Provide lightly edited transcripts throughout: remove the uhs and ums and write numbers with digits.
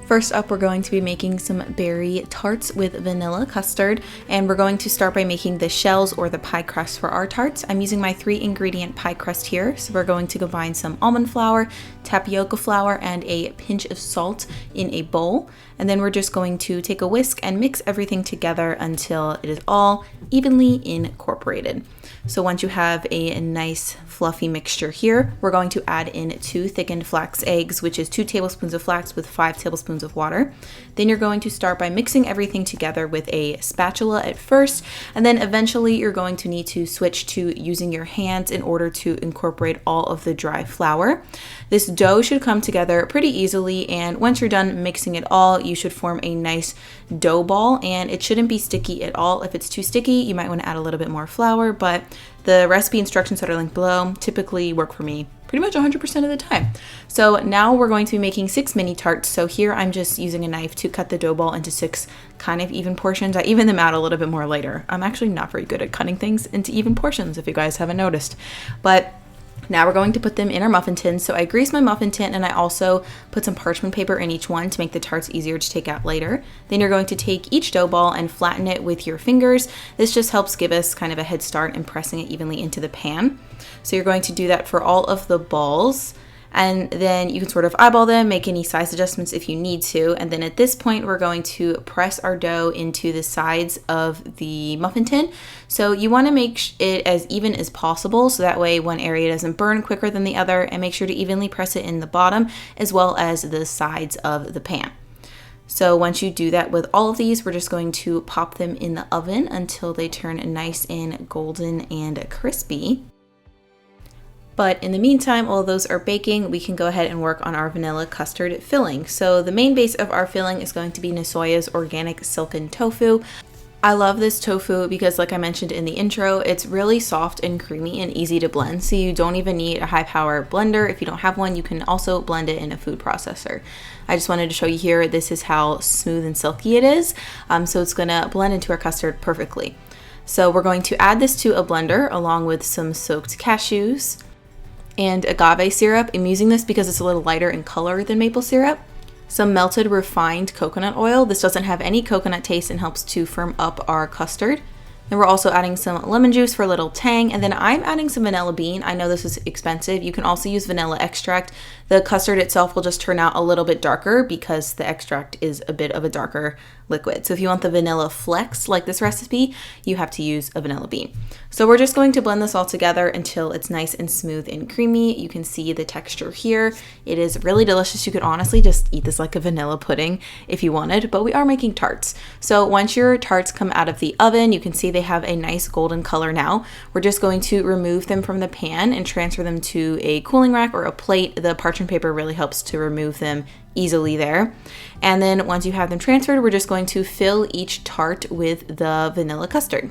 First up, we're going to be making some berry tarts with vanilla custard, and we're going to start by making the shells or the pie crust for our tarts. I'm using my 3-ingredient pie crust here, so we're going to combine some almond flour, tapioca flour, and a pinch of salt in a bowl, and then we're just going to take a whisk and mix everything together until it is all evenly incorporated. So once you have a nice fluffy mixture here, we're going to add in 2 thickened flax eggs, which is 2 tablespoons of flax with 5 tablespoons of water. Then you're going to start by mixing everything together with a spatula at first, and then eventually you're going to need to switch to using your hands in order to incorporate all of the dry flour. This dough should come together pretty easily, and once you're done mixing it all, you should form a nice dough ball, and it shouldn't be sticky at all. If it's too sticky, you might want to add a little bit more flour, but the recipe instructions that are linked below typically work for me pretty much 100% of the time. So now we're going to be making 6 mini tarts. So here I'm just using a knife to cut the dough ball into 6 kind of even portions. I even them out a little bit more later. I'm actually not very good at cutting things into even portions, if you guys haven't noticed. But now we're going to put them in our muffin tins. So I greased my muffin tin, and I also put some parchment paper in each one to make the tarts easier to take out later. Then you're going to take each dough ball and flatten it with your fingers. This just helps give us kind of a head start in pressing it evenly into the pan. So you're going to do that for all of the balls, and then you can sort of eyeball them, make any size adjustments if you need to. And then at this point, we're going to press our dough into the sides of the muffin tin. So you want to make it as even as possible, so that way one area doesn't burn quicker than the other, and make sure to evenly press it in the bottom as well as the sides of the pan. So once you do that with all of these, we're just going to pop them in the oven until they turn nice and golden and crispy. But in the meantime, while those are baking, we can go ahead and work on our vanilla custard filling. So the main base of our filling is going to be Nasoya's organic silken tofu. I love this tofu because, like I mentioned in the intro, it's really soft and creamy and easy to blend. So you don't even need a high power blender. If you don't have one, you can also blend it in a food processor. I just wanted to show you here, this is how smooth and silky it is. So it's gonna blend into our custard perfectly. So we're going to add this to a blender along with some soaked cashews and agave syrup. I'm using this because it's a little lighter in color than maple syrup. Some melted refined coconut oil. This doesn't have any coconut taste and helps to firm up our custard. Then we're also adding some lemon juice for a little tang, and then I'm adding some vanilla bean. I know this is expensive. You can also use vanilla extract. The custard itself will just turn out a little bit darker because the extract is a bit of a darker liquid. So if you want the vanilla flex like this recipe, you have to use a vanilla bean. So we're just going to blend this all together until it's nice and smooth and creamy. You can see the texture here. It is really delicious. You could honestly just eat this like a vanilla pudding if you wanted, but we are making tarts. So once your tarts come out of the oven, you can see they have a nice golden color now. We're just going to remove them from the pan and transfer them to a cooling rack or a plate. The parchment paper really helps to remove them easily there. And then once you have them transferred, we're just going to fill each tart with the vanilla custard.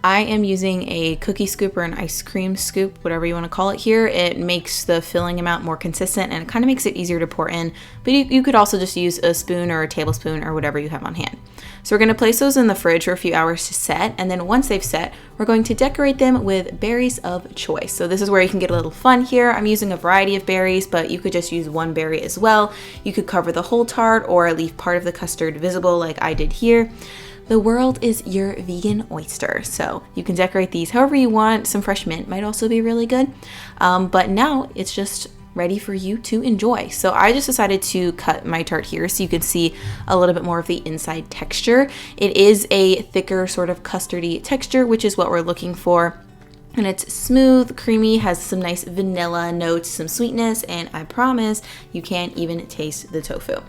I am using a cookie scoop or an ice cream scoop, whatever you want to call it here. It makes the filling amount more consistent, and it kind of makes it easier to pour in, but you could also just use a spoon or a tablespoon or whatever you have on hand. So we're going to place those in the fridge for a few hours to set, and then once they've set, we're going to decorate them with berries of choice. So this is where you can get a little fun here. I'm using a variety of berries, but you could just use one berry as well. You could cover the whole tart or leave part of the custard visible like I did here. The world is your vegan oyster, so you can decorate these however you want. Some fresh mint might also be really good, but now it's just ready for you to enjoy. So I just decided to cut my tart here so you can see a little bit more of the inside texture. It is a thicker sort of custardy texture, which is what we're looking for. And it's smooth, creamy, has some nice vanilla notes, some sweetness, and I promise you can't even taste the tofu.